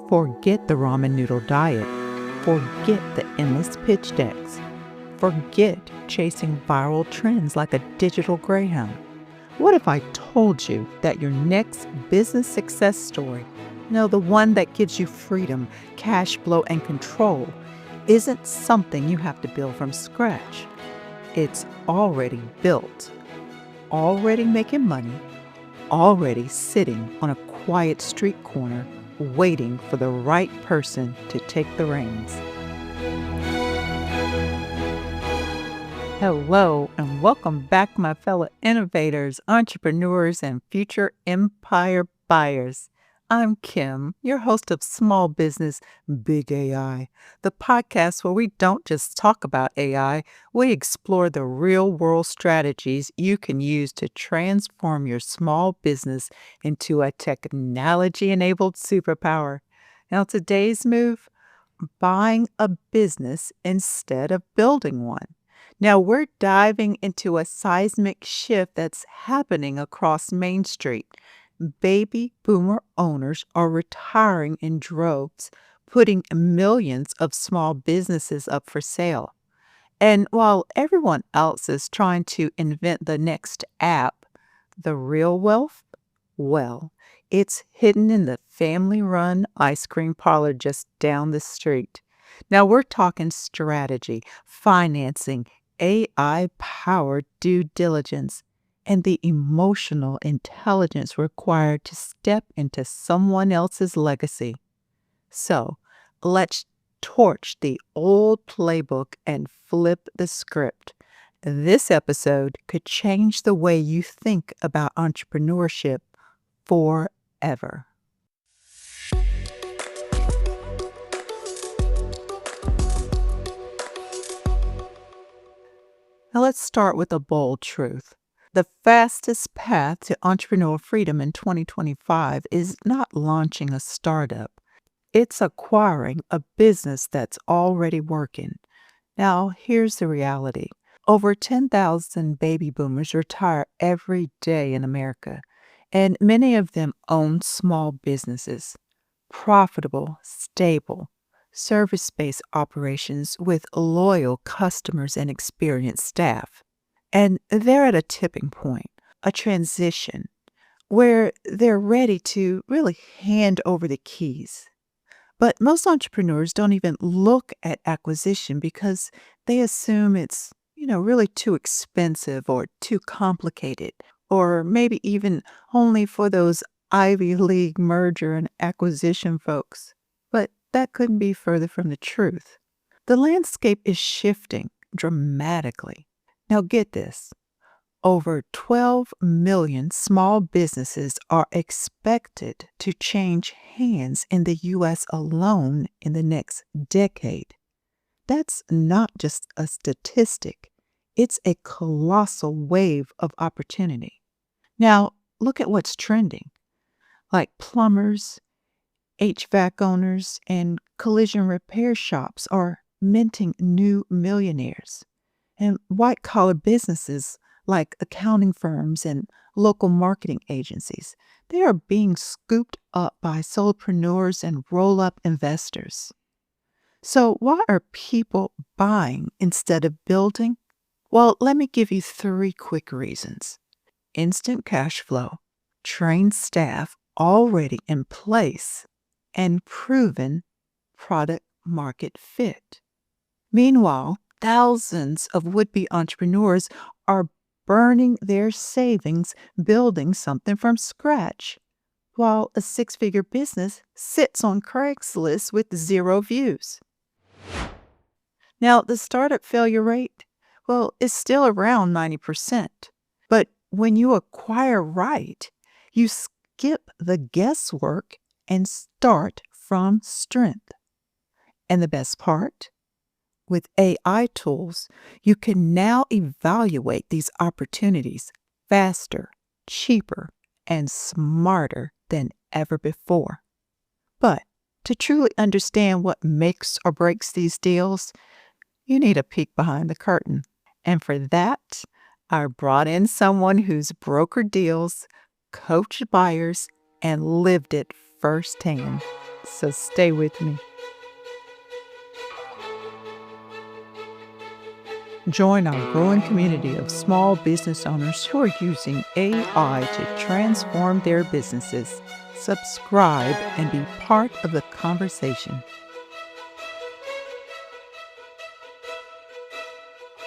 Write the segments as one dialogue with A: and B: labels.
A: Forget the ramen noodle diet. Forget the endless pitch decks. Forget chasing viral trends like a digital greyhound. What if I told you that your next business success story, the one that gives you freedom, cash flow, and control, isn't something you have to build from scratch? It's already built, already making money, already sitting on a quiet street corner, waiting for the right person to take the reins. Hello, and welcome back, my fellow innovators, entrepreneurs, and future empire buyers. I'm Kim, your host of Small Business Big AI, the podcast where we don't just talk about AI, we explore the real-world strategies you can use to transform your small business into a technology-enabled superpower. Now, today's move, buying a business instead of building one. Now, we're diving into a seismic shift that's happening across Main Street. Baby boomer owners are retiring in droves, putting millions of small businesses up for sale. And while everyone else is trying to invent the next app, the real wealth, well, it's hidden in the family-run ice cream parlor just down the street. Now, we're talking strategy, financing, AI-powered due diligence, and the emotional intelligence required to step into someone else's legacy. So, let's torch the old playbook and flip the script. This episode could change the way you think about entrepreneurship forever. Now let's start with a bold truth. The fastest path to entrepreneurial freedom in 2025 is not launching a startup. It's acquiring a business that's already working. Now, here's the reality. Over 10,000 baby boomers retire every day in America, and many of them own small businesses, profitable, stable, service-based operations with loyal customers and experienced staff. And they're at a tipping point, a transition, where they're ready to really hand over the keys. But most entrepreneurs don't even look at acquisition because they assume it's, really too expensive or too complicated, or maybe even only for those Ivy League merger and acquisition folks. But that couldn't be further from the truth. The landscape is shifting dramatically. Now get this. Over 12 million small businesses are expected to change hands in the U.S. alone in the next decade. That's not just a statistic. It's a colossal wave of opportunity. Now, look at what's trending. Like plumbers, HVAC owners, and collision repair shops are minting new millionaires. And white-collar businesses like accounting firms and local marketing agencies, they are being scooped up by solopreneurs and roll-up investors. So why are people buying instead of building? Well, let me give you 3 quick reasons. Instant cash flow, trained staff already in place, and proven product market fit. Meanwhile, thousands of would-be entrepreneurs are burning their savings building something from scratch, while a 6-figure business sits on Craigslist with 0 views. Now, the startup failure rate, is still around 90%. But when you acquire right, you skip the guesswork and start from strength. And the best part? With AI tools, you can now evaluate these opportunities faster, cheaper, and smarter than ever before. But to truly understand what makes or breaks these deals, you need a peek behind the curtain. And for that, I brought in someone who's brokered deals, coached buyers, and lived it firsthand. So stay with me. Join our growing community of small business owners who are using AI to transform their businesses. Subscribe and be part of the conversation.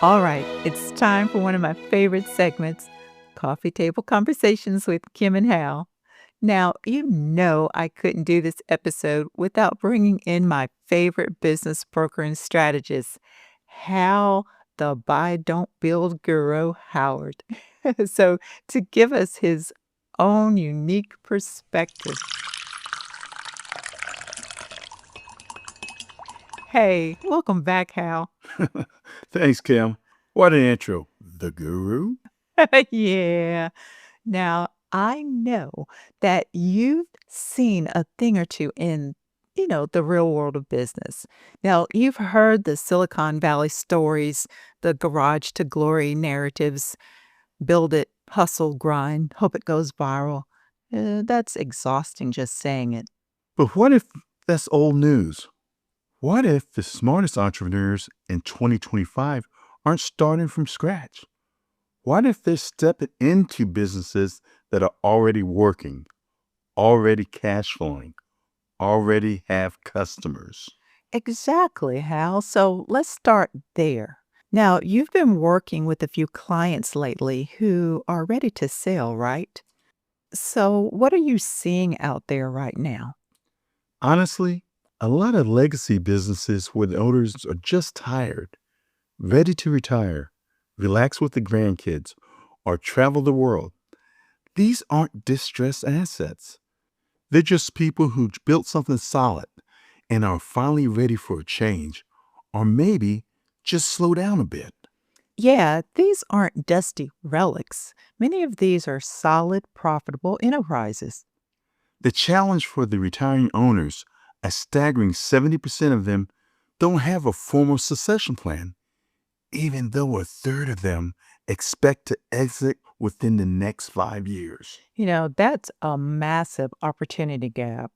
A: All right, it's time for one of my favorite segments, Coffee Table Conversations with Kim and Hal. Now, you know I couldn't do this episode without bringing in my favorite business broker and strategist, Hal, the buy, don't build guru, Howard. So, to give us his own unique perspective. Hey, welcome back, Hal.
B: Thanks, Kim. What an intro. The guru?
A: Yeah. Now, I know that you've seen a thing or two in, the real world of business. Now, you've heard the Silicon Valley stories, the garage to glory narratives, build it, hustle, grind, hope it goes viral. That's exhausting just saying it.
B: But what if that's old news? What if the smartest entrepreneurs in 2025 aren't starting from scratch? What if they're stepping into businesses that are already working, already cash flowing, already have customers?
A: Exactly, Hal. So let's start there. Now, you've been working with a few clients lately who are ready to sell, right? So, what are you seeing out there right now?
B: Honestly, a lot of legacy businesses where the owners are just tired, ready to retire, relax with the grandkids, or travel the world. These aren't distressed assets. They're just people who built something solid and are finally ready for a change, or maybe just slow down a bit.
A: Yeah, these aren't dusty relics. Many of these are solid, profitable enterprises.
B: The challenge for the retiring owners, a staggering 70% of them don't have a formal succession plan, even though a third of them expect to exit within the next 5 years.
A: That's a massive opportunity gap.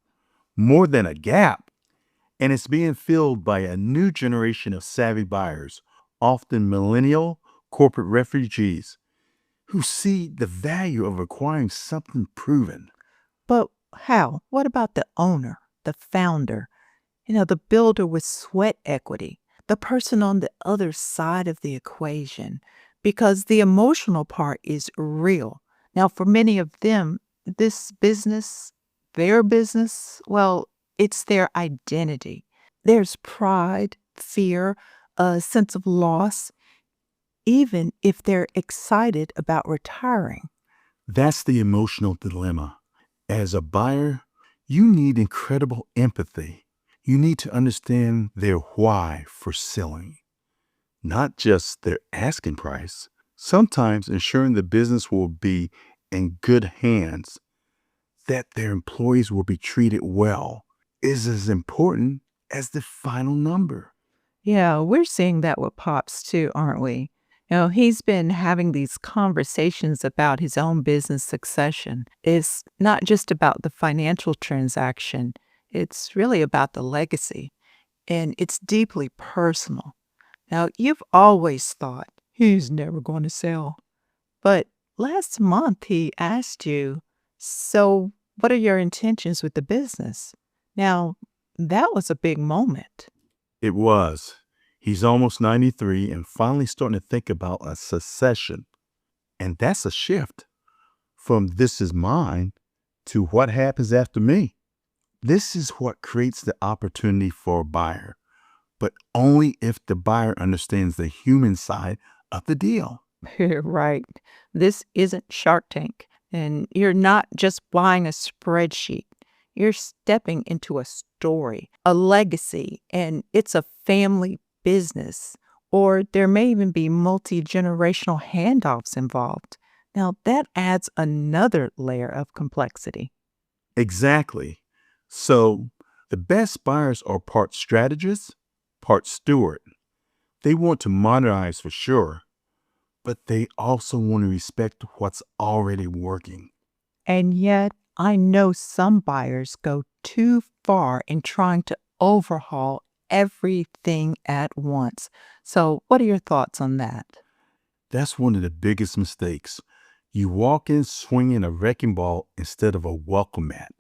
B: More than a gap, and it's being filled by a new generation of savvy buyers, often millennial corporate refugees, who see the value of acquiring something proven.
A: But how? What about the owner, the founder, the builder with sweat equity, the person on the other side of the equation? Because the emotional part is real. Now, for many of them, this business, their business, well, it's their identity. There's pride, fear, a sense of loss, even if they're excited about retiring.
B: That's the emotional dilemma. As a buyer, you need incredible empathy. You need to understand their why for selling, not just their asking price. Sometimes ensuring the business will be in good hands, that their employees will be treated well, is as important as the final number.
A: Yeah, we're seeing that with Pops too, aren't we? He's been having these conversations about his own business succession. It's not just about the financial transaction, it's really about the legacy, and it's deeply personal. Now, you've always thought he's never going to sell, but last month he asked you, so what are your intentions with the business? Now, that was a big moment.
B: It was. He's almost 93 and finally starting to think about a succession. And that's a shift from this is mine to what happens after me. This is what creates the opportunity for a buyer, but only if the buyer understands the human side of the deal.
A: Right. This isn't Shark Tank, and you're not just buying a spreadsheet. You're stepping into a story, a legacy, and it's a family business. Or there may even be multi generational handoffs involved. Now, that adds another layer of complexity.
B: Exactly. So the best buyers are part strategist, part steward. They want to modernize for sure, but they also want to respect what's already working.
A: And yet, I know some buyers go too far in trying to overhaul everything at once. So, what are your thoughts on that?
B: That's one of the biggest mistakes. You walk in swinging a wrecking ball instead of a welcome mat.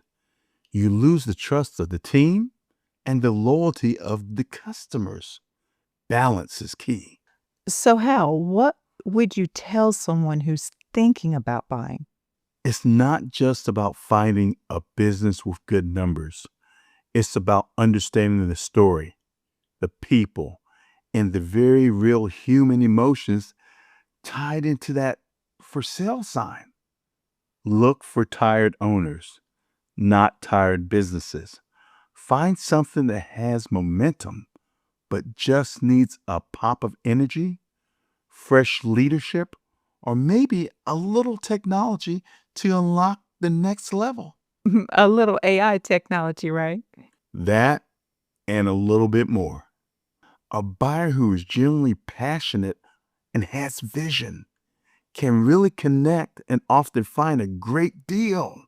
B: You lose the trust of the team and the loyalty of the customers. Balance is key.
A: So, Hal, what would you tell someone who's thinking about buying?
B: It's not just about finding a business with good numbers. It's about understanding the story, the people, and the very real human emotions tied into that for sale sign. Look for tired owners, not tired businesses. Find something that has momentum, but just needs a pop of energy, fresh leadership, or maybe a little technology to unlock the next level.
A: A little AI technology, right?
B: That and a little bit more. A buyer who is genuinely passionate and has vision can really connect and often find a great deal.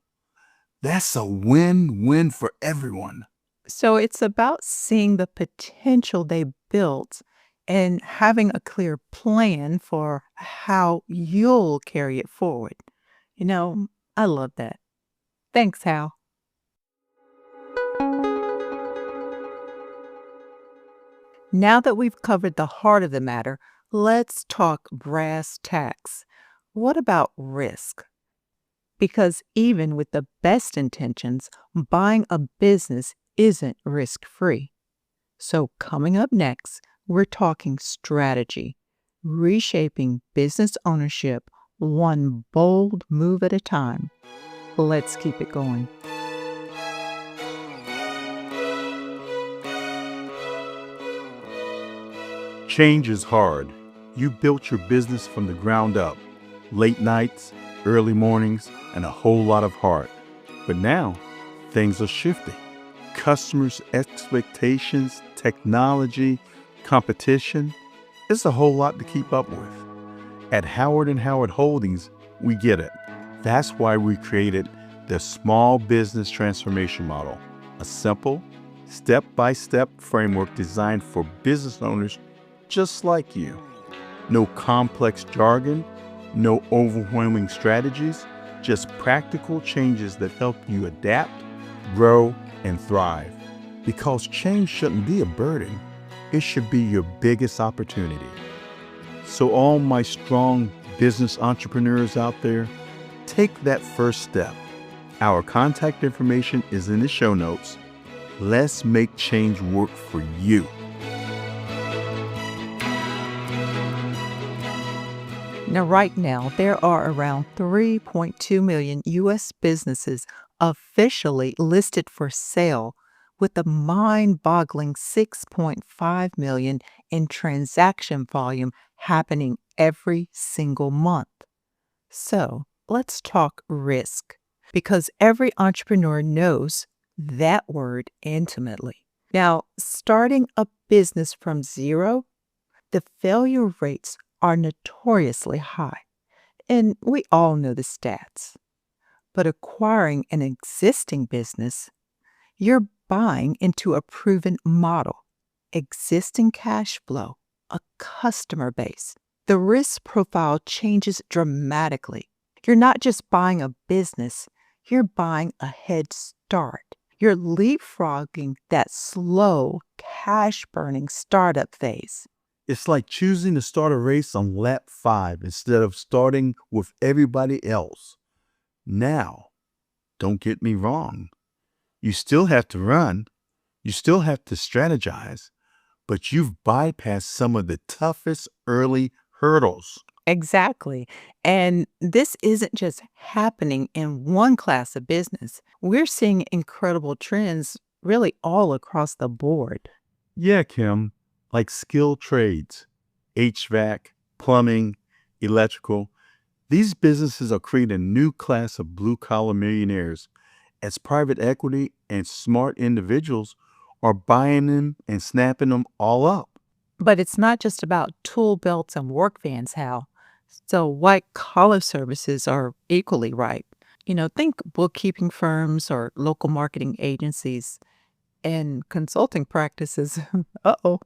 B: That's a win-win for everyone.
A: So, it's about seeing the potential they built and having a clear plan for how you'll carry it forward. You know, I love that. Thanks, Hal. Now that we've covered the heart of the matter, let's talk brass tacks. What about risk? Because even with the best intentions, buying a business isn't risk free. So, coming up next, we're talking strategy, reshaping business ownership one bold move at a time. Let's keep it going.
B: Change is hard. You built your business from the ground up. Late nights, early mornings, and a whole lot of heart. But now, things are shifting. Customers' expectations, technology, competition. It's a whole lot to keep up with. At Howard and Howard Holdings, we get it. That's why we created the Small Business Transformation Model, a simple, step-by-step framework designed for business owners just like you. No complex jargon, no overwhelming strategies, just practical changes that help you adapt, grow, and thrive. Because change shouldn't be a burden, it should be your biggest opportunity. So all my strong business entrepreneurs out there, take that first step. Our contact information is in the show notes. Let's make change work for you.
A: Now, right now, there are around 3.2 million U.S. businesses officially listed for sale, with a mind-boggling 6.5 million in transaction volume happening every single month. So, let's talk risk, because every entrepreneur knows that word intimately. Now, starting a business from zero, the failure rates are notoriously high, and we all know the stats. But acquiring an existing business, you're buying into a proven model, existing cash flow, a customer base. The risk profile changes dramatically. You're not just buying a business, you're buying a head start. You're leapfrogging that slow, cash burning startup phase.
B: It's like choosing to start a race on lap 5 instead of starting with everybody else. Now, don't get me wrong. You still have to run, you still have to strategize, but you've bypassed some of the toughest early hurdles.
A: Exactly. And this isn't just happening in one class of business. We're seeing incredible trends really all across the board.
B: Yeah, Kim, like skilled trades, HVAC, plumbing, electrical. These businesses are creating a new class of blue-collar millionaires as private equity and smart individuals are buying them and snapping them all up.
A: But it's not just about tool belts and work vans, Hal. So white collar services are equally ripe. Think bookkeeping firms or local marketing agencies and consulting practices. Uh-oh.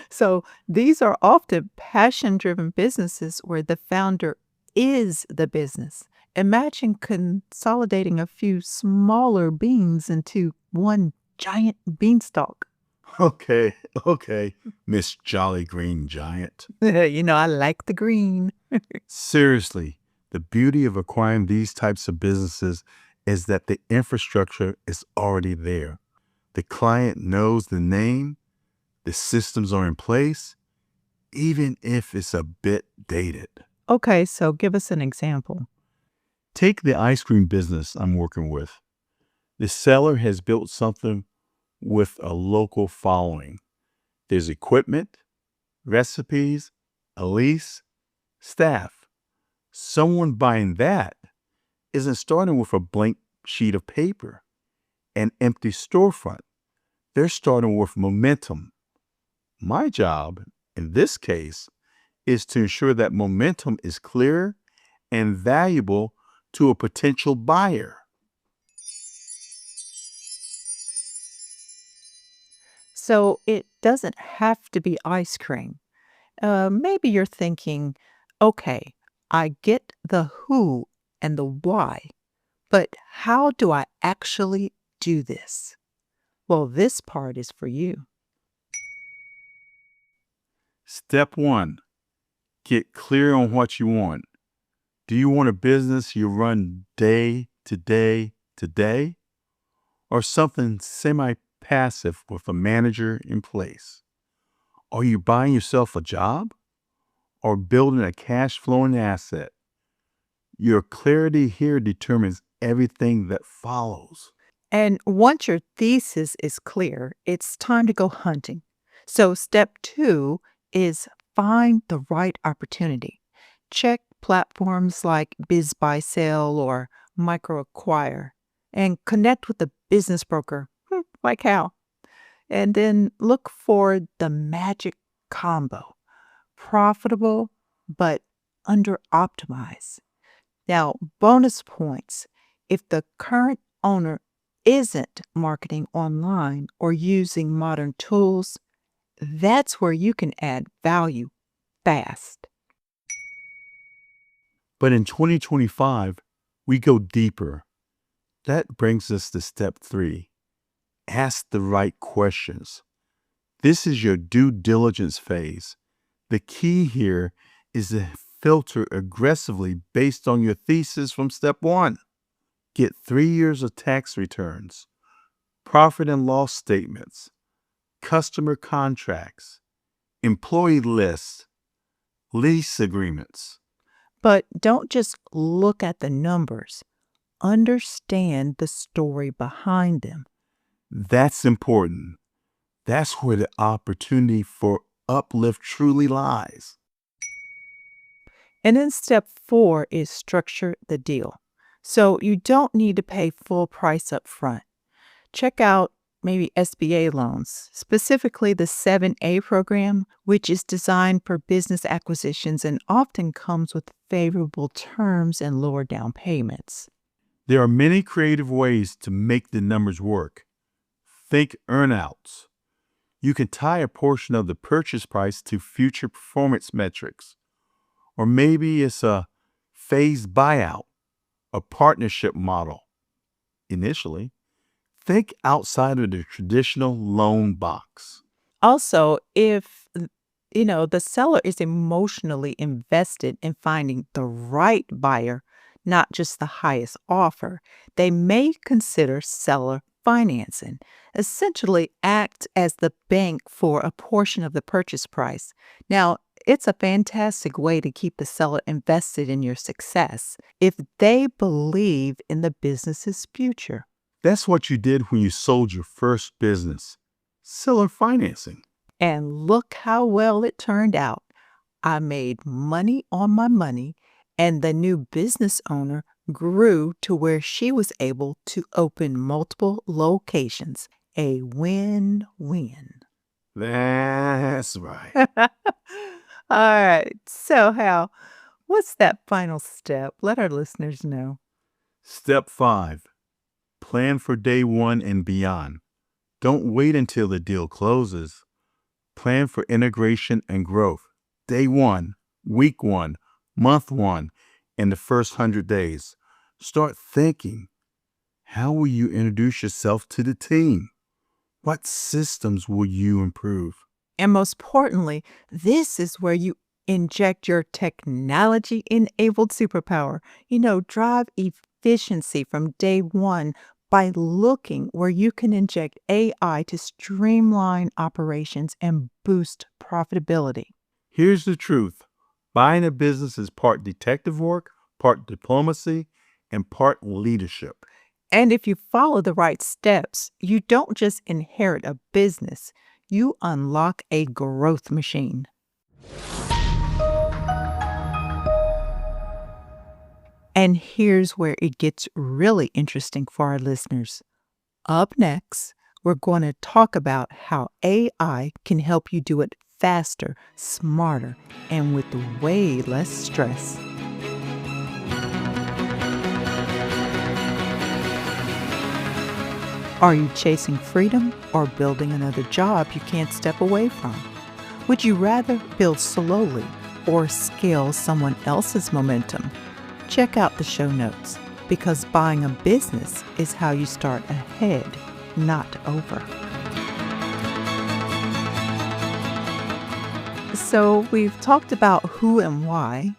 A: So these are often passion-driven businesses where the founder is the business. Imagine consolidating a few smaller beans into one giant beanstalk.
B: Okay, okay, Miss Jolly Green Giant.
A: I like the green.
B: Seriously, the beauty of acquiring these types of businesses is that the infrastructure is already there. The client knows the name, the systems are in place, even if it's a bit dated.
A: Okay, so give us an example.
B: Take the ice cream business I'm working with. The seller has built something with a local following. There's equipment, recipes, a lease, staff. Someone buying that isn't starting with a blank sheet of paper, an empty storefront. They're starting with momentum. My job, in this case, is to ensure that momentum is clear and valuable to a potential buyer.
A: So it doesn't have to be ice cream. Maybe you're thinking, okay, I get the who and the why, but how do I actually do this? Well, this part is for you.
B: Step one, get clear on what you want. Do you want a business you run day to day to day, or something semi passive with a manager in place? Are you buying yourself a job or building a cash flowing asset? Your clarity here determines everything that follows.
A: And once your thesis is clear, it's time to go hunting. So, step two is find the right opportunity. Check platforms like Biz Buy Sell or Micro Acquire and connect with a business broker like Hal. And then look for the magic combo profitable but under optimized. Now, bonus points if the current owner isn't marketing online or using modern tools, that's where you can add value fast.
B: But in 2025, we go deeper. That brings us to step three. Ask the right questions. This is your due diligence phase. The key here is to filter aggressively based on your thesis from step one. Get 3 years of tax returns, profit and loss statements, customer contracts, employee lists, lease agreements.
A: But don't just look at the numbers, understand the story behind them.
B: That's important. That's where the opportunity for uplift truly lies.
A: And then step four is structure the deal. So you don't need to pay full price up front. Check out maybe SBA loans, specifically the 7A program, which is designed for business acquisitions and often comes with favorable terms and lower down payments.
B: There are many creative ways to make the numbers work. Think earnouts. You can tie a portion of the purchase price to future performance metrics. Or maybe it's a phased buyout, a partnership model. Initially, think outside of the traditional loan box.
A: Also, if the seller is emotionally invested in finding the right buyer, not just the highest offer, they may consider seller financing, essentially act as the bank for a portion of the purchase price. Now, it's a fantastic way to keep the seller invested in your success if they believe in the business's future.
B: That's what you did when you sold your first business. Seller financing.
A: And look how well it turned out. I made money on my money, and the new business owner grew to where she was able to open multiple locations. A win-win.
B: That's right.
A: All right. So, Hal, what's that final step? Let our listeners know.
B: Step 5. Plan for day 1 and beyond. Don't wait until the deal closes. Plan for integration and growth. Day 1, week 1, month 1, and the first 100 days. Start thinking, how will you introduce yourself to the team? What systems will you improve?
A: And most importantly, this is where you inject your technology enabled superpower. Drive efficiency from day one by looking where you can inject AI to streamline operations and boost profitability.
B: Here's the truth. Buying a business is part detective work, part diplomacy, and part leadership.
A: And if you follow the right steps, you don't just inherit a business, you unlock a growth machine. And here's where it gets really interesting for our listeners. Up next, we're going to talk about how AI can help you do it faster, smarter, and with way less stress. Are you chasing freedom or building another job you can't step away from? Would you rather build slowly or scale someone else's momentum? Check out the show notes, because buying a business is how you start ahead, not over. So we've talked about who and why,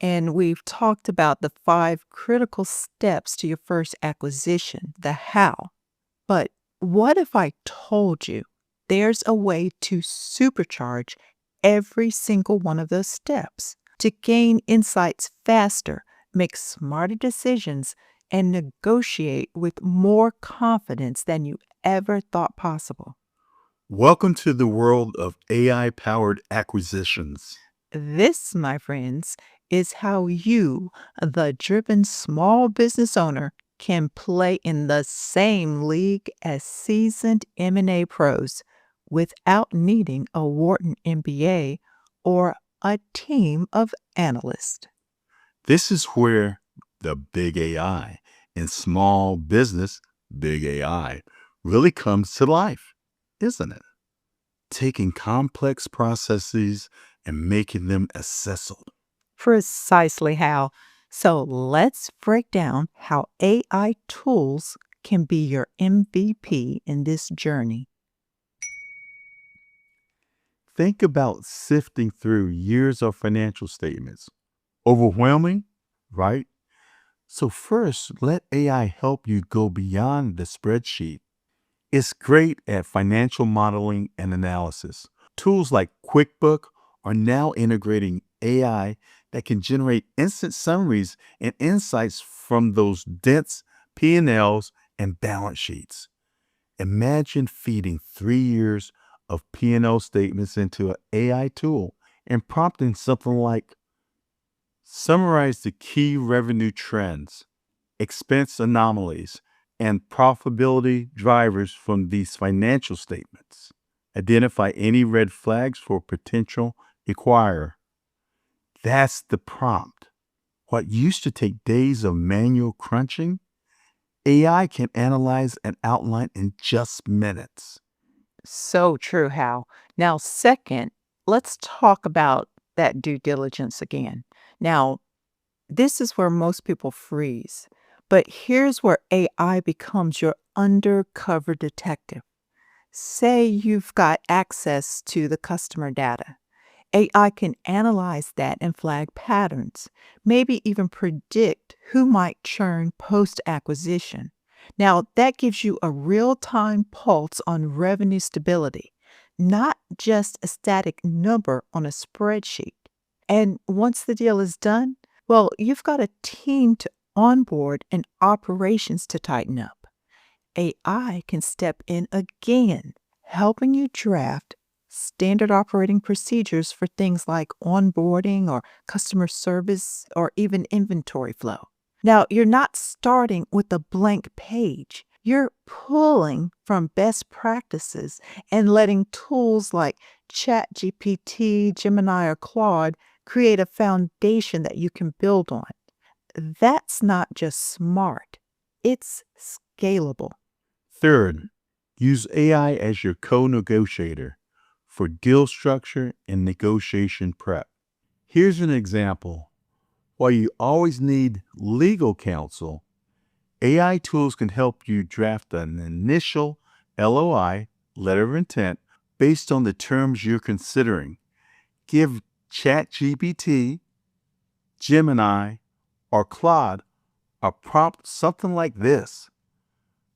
A: and we've talked about the 5 critical steps to your first acquisition, the how. But what if I told you there's a way to supercharge every single one of those steps to gain insights faster, make smarter decisions, and negotiate with more confidence than you ever thought possible?
B: Welcome to the world of AI-powered acquisitions.
A: This, my friends, is how you, the driven small business owner, can play in the same league as seasoned M&A pros without needing a Wharton MBA or a team of analysts.
B: This is where the big AI in small business, big AI, really comes to life, isn't it? Taking complex processes and making them accessible.
A: Precisely how. So let's break down how AI tools can be your MVP in this journey.
B: Think about sifting through years of financial statements. Overwhelming, right? So first, let AI help you go beyond the spreadsheet. It's great at financial modeling and analysis. Tools like QuickBook are now integrating AI that can generate instant summaries and insights from those dense P&Ls and balance sheets. Imagine feeding 3 years of P&L statements into an AI tool and prompting something like, summarize the key revenue trends, expense anomalies, and profitability drivers from these financial statements. Identify any red flags for potential acquirer. That's the prompt. What used to take days of manual crunching, AI can analyze and outline in just minutes.
A: So true, Hal. Now, second, let's talk about that due diligence again. Now, this is where most people freeze, but here's where AI becomes your undercover detective. Say you've got access to the customer data. AI can analyze that and flag patterns, maybe even predict who might churn post acquisition. Now, that gives you a real time pulse on revenue stability, not just a static number on a spreadsheet. And once the deal is done, well, you've got a team to onboard and operations to tighten up. AI can step in again, helping you draft standard operating procedures for things like onboarding or customer service or even inventory flow. Now, you're not starting with a blank page. You're pulling from best practices and letting tools like ChatGPT, Gemini, or Claude create a foundation that you can build on. That's not just smart, it's scalable.
B: Third, use AI as your co-negotiator for deal structure and negotiation prep. Here's an example. While you always need legal counsel, AI tools can help you draft an initial LOI, letter of intent, based on the terms you're considering. Give ChatGPT, Gemini, or Claude a prompt something like this.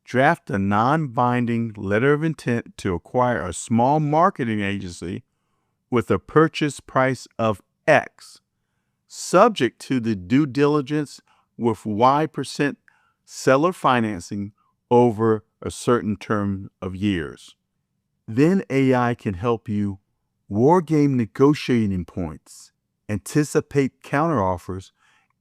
B: Draft a non-binding letter of intent to acquire a small marketing agency with a purchase price of X, subject to the due diligence with Y% seller financing over a certain term of years. Then AI can help you wargame negotiating points, anticipate counteroffers,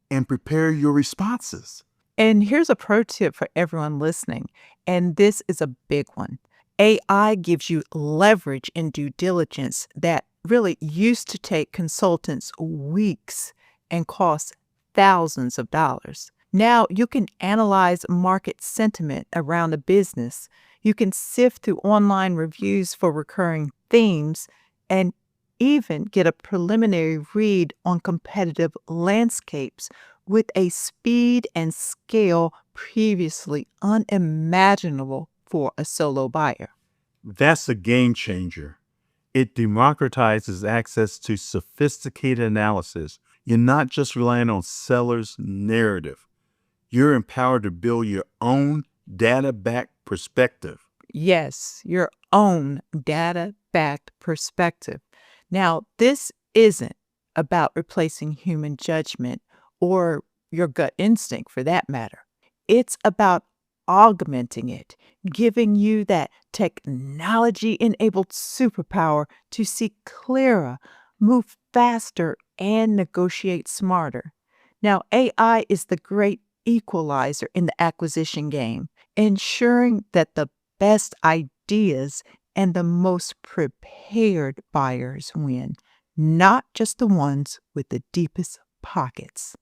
B: and prepare your responses.
A: And here's a pro tip for everyone listening, and this is a big one. AI gives you leverage in due diligence that really used to take consultants weeks and cost thousands of dollars. Now you can analyze market sentiment around a business. You can sift through online reviews for recurring themes and even get a preliminary read on competitive landscapes with a speed and scale previously unimaginable for a solo buyer.
B: That's a game changer. It democratizes access to sophisticated analysis. You're not just relying on sellers' narrative. You're empowered to build your own data-backed perspective.
A: Yes, your own data-backed perspective. Now, this isn't about replacing human judgment or your gut instinct for that matter. It's about augmenting it, giving you that technology-enabled superpower to see clearer, move faster, and negotiate smarter. Now, AI is the great equalizer in the acquisition game, ensuring that the best ideas and the most prepared buyers win, not just the ones with the deepest pockets.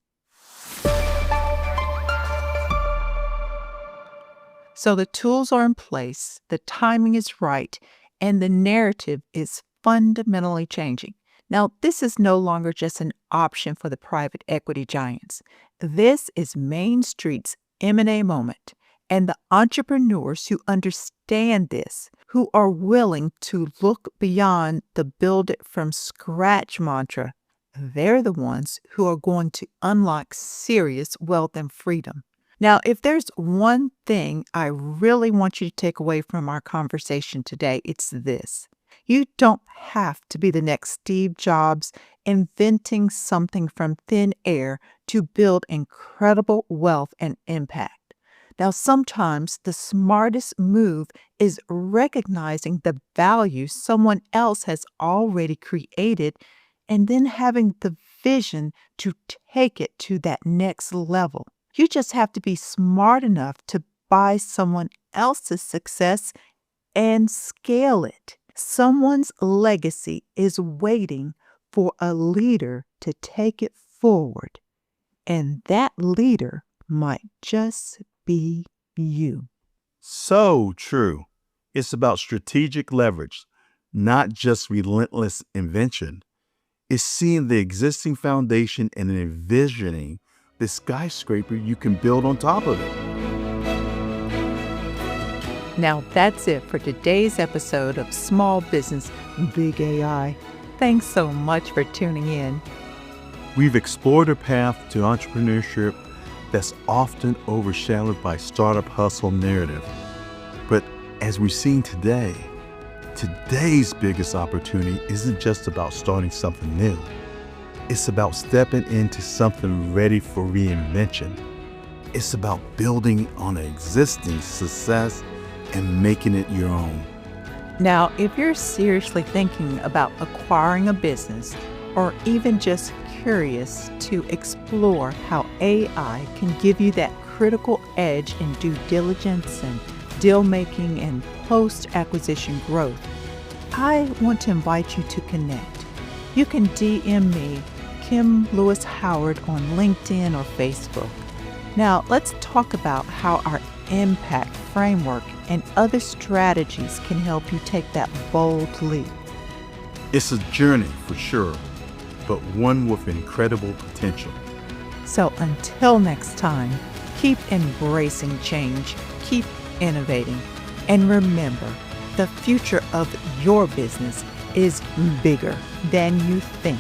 A: So the tools are in place, the timing is right, and the narrative is fundamentally changing. Now, this is no longer just an option for the private equity giants. This is Main Street's M&A moment, and the entrepreneurs who understand this, who are willing to look beyond the build it from scratch mantra, they're the ones who are going to unlock serious wealth and freedom. Now, if there's one thing I really want you to take away from our conversation today, it's this. You don't have to be the next Steve Jobs inventing something from thin air to build incredible wealth and impact. Now, sometimes the smartest move is recognizing the value someone else has already created and then having the vision to take it to that next level. You just have to be smart enough to buy someone else's success and scale it. Someone's legacy is waiting for a leader to take it forward, and that leader might just be you.
B: So true. It's about strategic leverage, not just relentless invention. It's seeing the existing foundation and envisioning the skyscraper you can build on top of it.
A: Now that's it for today's episode of Small Business Big AI. Thanks so much for tuning in.
B: We've explored a path to entrepreneurship that's often overshadowed by startup hustle narrative. But as we've seen today, today's biggest opportunity isn't just about starting something new. It's about stepping into something ready for reinvention. It's about building on an existing success and making it your own.
A: Now, if you're seriously thinking about acquiring a business or even just curious to explore how AI can give you that critical edge in due diligence and deal making and post-acquisition growth, I want to invite you to connect. You can DM me, Kim Lewis Howard on LinkedIn or Facebook. Now, let's talk about how our impact framework and other strategies can help you take that bold leap.
B: It's a journey for sure, but one with incredible potential.
A: So until next time, keep embracing change, keep innovating, and remember, the future of your business is bigger than you think,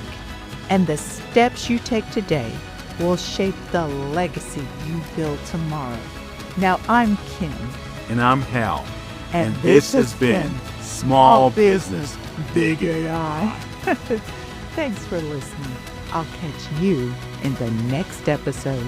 A: and the steps you take today will shape the legacy you build tomorrow. Now, I'm Kim.
B: And I'm Hal.
A: And
B: this has been Small Business, Big AI.
A: Thanks for listening. I'll catch you in the next episode.